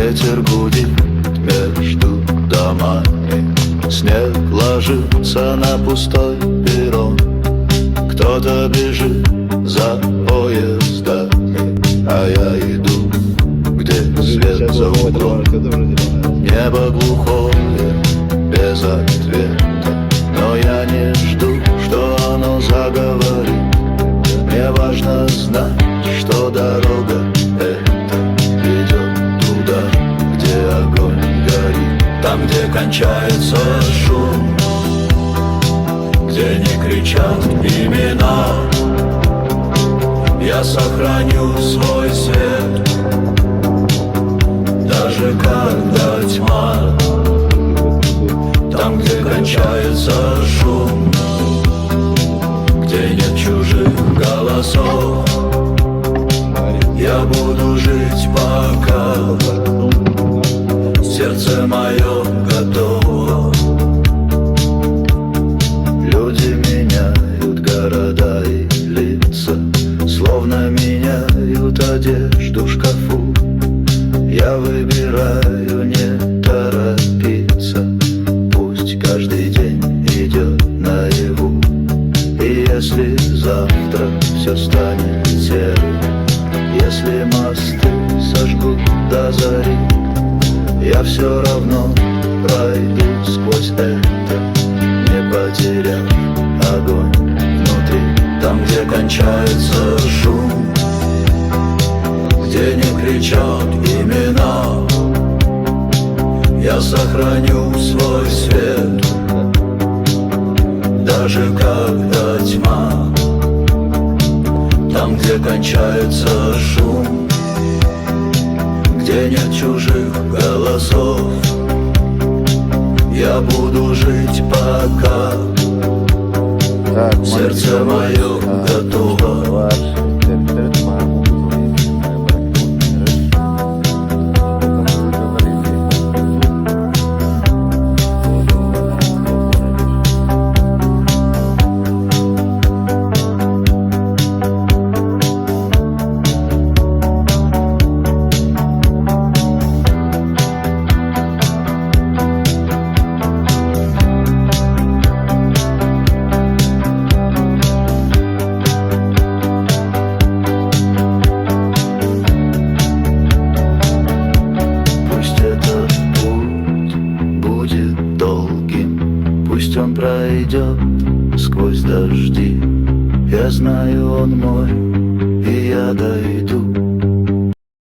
Ветер гудит между домами, снег ложится на пустой перрон. Кто-то бежит за поездами, а я иду, где свет за углом. Небо глухое, без ответа, но я не жду, что оно заговорит. Мне важно знать, что дорога эта ведет туда, где огонь горит. Там, где кончается шум, где не кричат имена, я сохраню свой свет, даже когда тьма. Там, где кончается шум, где нет чужих голосов, я буду жить пока сердце мое готово. Люди меняют города и лица, словно меняют одежду в шкафу. Я выбираю не торопиться, пусть каждый день идет наяву. И если завтра все станет серым, если мосты сожгут до зари, я все равно пройду сквозь это, не потеряв огонь внутри. Там, где кончается шум, где не кричат имена, я сохраню свой свет, даже когда тьма. Там, где кончается шум, где нет чужих голосов, я буду жить пока сердце мое готово. Пусть он пройдет сквозь дожди, я знаю, он мой, и я дойду